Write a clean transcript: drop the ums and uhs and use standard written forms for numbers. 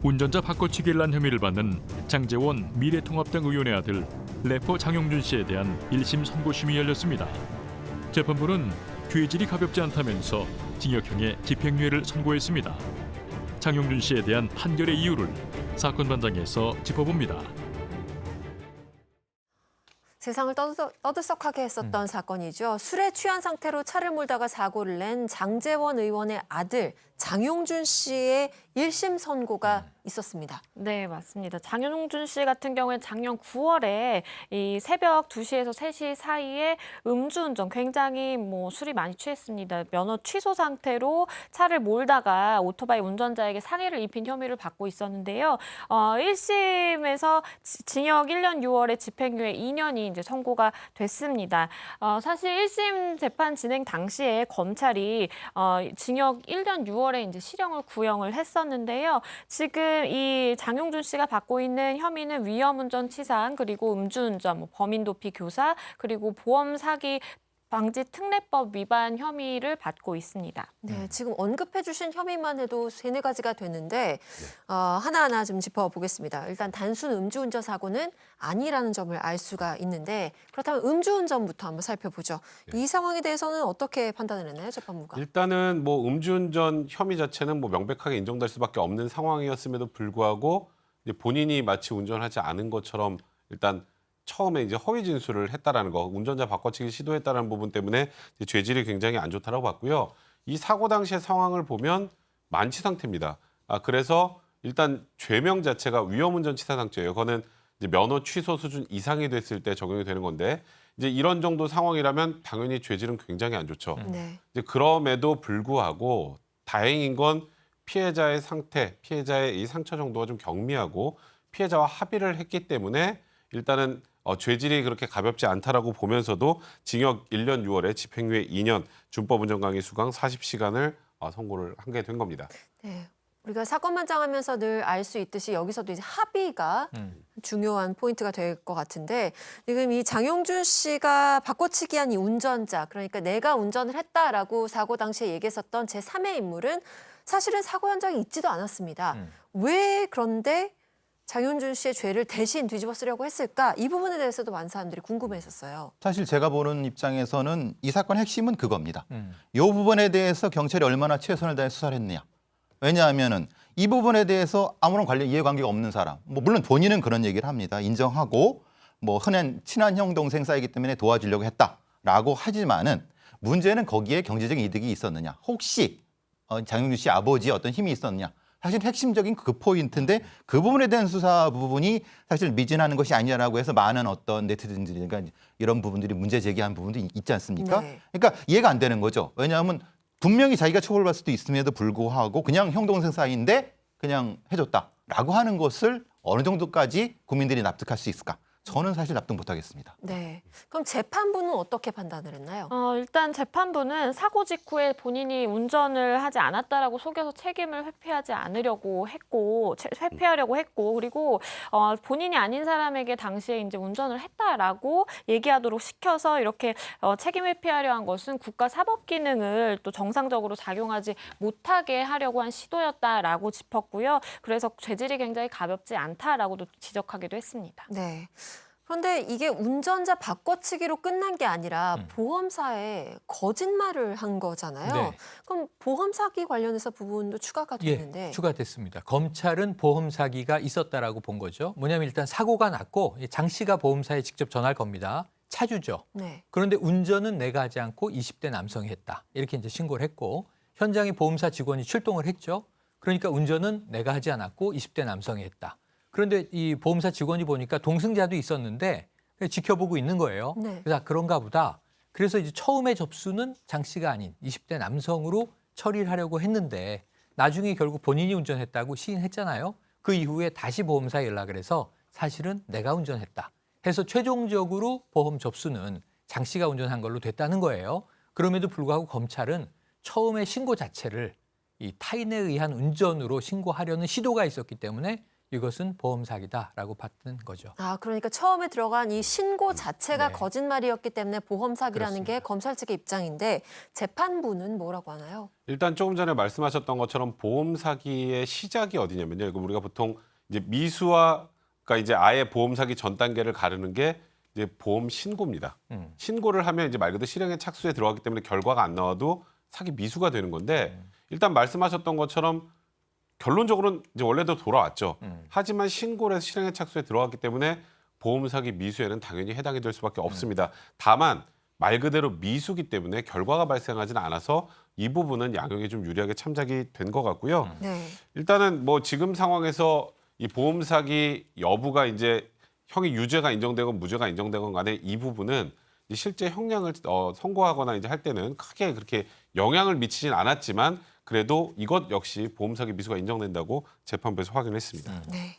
운전자 바꿔치기를 한 혐의를 받는 장제원 미래통합당 의원의 아들 래퍼 장용준 씨에 대한 1심 선고심이 열렸습니다. 재판부는 죄질이 가볍지 않다면서 징역형의 집행유예를 선고했습니다. 장용준 씨에 대한 판결의 이유를 사건 반장에서 짚어봅니다. 세상을 떠들썩하게 했었던 사건이죠. 술에 취한 상태로 차를 몰다가 사고를 낸 장제원 의원의 아들 장용준 씨의 1심 선고가 있었습니다. 네, 맞습니다. 장용준 씨 같은 경우에 작년 9월에 이 새벽 2시에서 3시 사이에 음주운전, 굉장히 술이 많이 취했습니다. 면허 취소 상태로 차를 몰다가 오토바이 운전자에게 상해를 입힌 혐의를 받고 있었는데요. 1심에서 징역 1년 6월에 집행유예 2년이 이제 선고가 됐습니다. 사실 1심 재판 진행 당시에 검찰이 징역 1년 6월에 이제 실형을 구형을 했었는데요. 지금 이 장용준 씨가 받고 있는 혐의는 위험운전 치상, 그리고 음주운전, 범인 도피 교사, 그리고 보험 사기 방지 특례법 위반 혐의를 받고 있습니다. 네, 지금 언급해 주신 혐의만 해도 3-4가지가 되는데 하나하나 좀 짚어보겠습니다. 일단 단순 음주운전 사고는 아니라는 점을 알 수가 있는데, 그렇다면 음주운전부터 한번 살펴보죠. 이 상황에 대해서는 어떻게 판단을 했나요, 재판부가? 일단은 음주운전 혐의 자체는 명백하게 인정될 수밖에 없는 상황이었음에도 불구하고 이제 본인이 마치 운전하지 않은 것처럼 일단 처음에 이제 허위 진술을 했다라는 거, 운전자 바꿔치기 시도했다라는 부분 때문에 이제 죄질이 굉장히 안 좋다라고 봤고요. 이 사고 당시의 상황을 보면 만취 상태입니다. 그래서 일단 죄명 자체가 위험운전치사상죄예요. 그거는 이제 면허 취소 수준 이상이 됐을 때 적용이 되는 건데, 이제 이런 정도 상황이라면 당연히 죄질은 굉장히 안 좋죠. 네. 이제 그럼에도 불구하고 다행인 건 피해자의 상태, 피해자의 이 상처 정도가 좀 경미하고 피해자와 합의를 했기 때문에 일단은 죄질이 그렇게 가볍지 않다라고 보면서도 징역 1년 6월에 집행유예 2년, 준법운전 강의 수강 40시간을 선고를 한 게 된 겁니다. 네. 우리가 사건 만장하면서 늘 알 수 있듯이 여기서도 이제 합의가 중요한 포인트가 될 것 같은데, 지금 이 장용준 씨가 바꿔치기한 이 운전자, 그러니까 내가 운전을 했다라고 사고 당시에 얘기했었던 제3의 인물은 사실은 사고 현장에 있지도 않았습니다. 왜 그런데 장용준 씨의 죄를 대신 뒤집어 쓰려고 했을까? 이 부분에 대해서도 많은 사람들이 궁금해했었어요. 사실 제가 보는 입장에서는 이 사건의 핵심은 그겁니다. 이 부분에 대해서 경찰이 얼마나 최선을 다해 수사를 했느냐. 왜냐하면은 이 부분에 대해서 아무런 관련 이해관계가 없는 사람, 물론 본인은 그런 얘기를 합니다. 인정하고 흔한 친한 형 동생 사이기 때문에 도와주려고 했다라고 하지만은 문제는 거기에 경제적인 이득이 있었느냐. 혹시 장용준 씨 아버지의 어떤 힘이 있었느냐. 사실 핵심적인 그 포인트인데, 그 부분에 대한 수사 부분이 사실 미진하는 것이 아니냐라고 해서 많은 어떤 네티즌들이, 그러니까 이런 부분들이 문제 제기한 부분도 있지 않습니까? 네. 그러니까 이해가 안 되는 거죠. 왜냐하면 분명히 자기가 처벌받을 수도 있음에도 불구하고 그냥 형 동생 사이인데 그냥 해줬다라고 하는 것을 어느 정도까지 국민들이 납득할 수 있을까? 저는 사실 납득 못하겠습니다. 네. 그럼 재판부는 어떻게 판단을 했나요? 일단 재판부는 사고 직후에 본인이 운전을 하지 않았다라고 속여서 책임을 회피하려고 했고, 그리고 본인이 아닌 사람에게 당시에 이제 운전을 했다라고 얘기하도록 시켜서 이렇게 책임 회피하려 한 것은 국가 사법 기능을 또 정상적으로 작용하지 못하게 하려고 한 시도였다라고 짚었고요. 그래서 죄질이 굉장히 가볍지 않다라고도 지적하기도 했습니다. 네. 그런데 이게 운전자 바꿔치기로 끝난 게 아니라 보험사에 거짓말을 한 거잖아요. 네. 그럼 보험 사기 관련해서 부분도 추가가 됐는데. 추가됐습니다. 검찰은 보험 사기가 있었다라고 본 거죠. 뭐냐면 일단 사고가 났고 장 씨가 보험사에 직접 전화를 겁니다. 차주죠. 네. 그런데 운전은 내가 하지 않고 20대 남성이 했다. 이렇게 이제 신고를 했고, 현장에 보험사 직원이 출동을 했죠. 그러니까 운전은 내가 하지 않았고 20대 남성이 했다. 그런데 이 보험사 직원이 보니까 동승자도 있었는데 지켜보고 있는 거예요. 네. 그래서 그런가 보다. 그래서 이제 처음에 접수는 장 씨가 아닌 20대 남성으로 처리를 하려고 했는데, 나중에 결국 본인이 운전했다고 시인했잖아요. 그 이후에 다시 보험사에 연락을 해서 사실은 내가 운전했다 해서 최종적으로 보험 접수는 장 씨가 운전한 걸로 됐다는 거예요. 그럼에도 불구하고 검찰은 처음에 신고 자체를 이 타인에 의한 운전으로 신고하려는 시도가 있었기 때문에 이것은 보험 사기다라고 봤던 거죠. 아, 그러니까 처음에 들어간 이 신고 자체가 네. 거짓말이었기 때문에 보험 사기라는 게 그렇습니다. 검찰 측의 입장인데 재판부는 뭐라고 하나요? 일단 조금 전에 말씀하셨던 것처럼 보험 사기의 시작이 어디냐면요. 이거 우리가 보통 이제 미수와 그러니까 이제 아예 보험 사기 전 단계를 가르는 게 이제 보험 신고입니다. 신고를 하면 이제 말 그대로 실행에 착수에 들어가기 때문에 결과가 안 나와도 사기 미수가 되는 건데 일단 말씀하셨던 것처럼 결론적으로는 이제 원래도 돌아왔죠. 하지만 신고를 해서 실행에 착수에 들어갔기 때문에 보험 사기 미수에는 당연히 해당이 될 수밖에 없습니다. 다만 말 그대로 미수기 때문에 결과가 발생하지는 않아서 이 부분은 양형에 좀 유리하게 참작이 된 것 같고요. 네. 일단은 뭐 지금 상황에서 이 보험 사기 여부가 이제 형이 유죄가 인정되건 무죄가 인정되건 간에 이 부분은 이 실제 형량을 선고하거나 이제 할 때는 크게 그렇게 영향을 미치진 않았지만 그래도 이것 역시 보험 사기 미수가 인정된다고 재판부에서 확인했습니다. 네.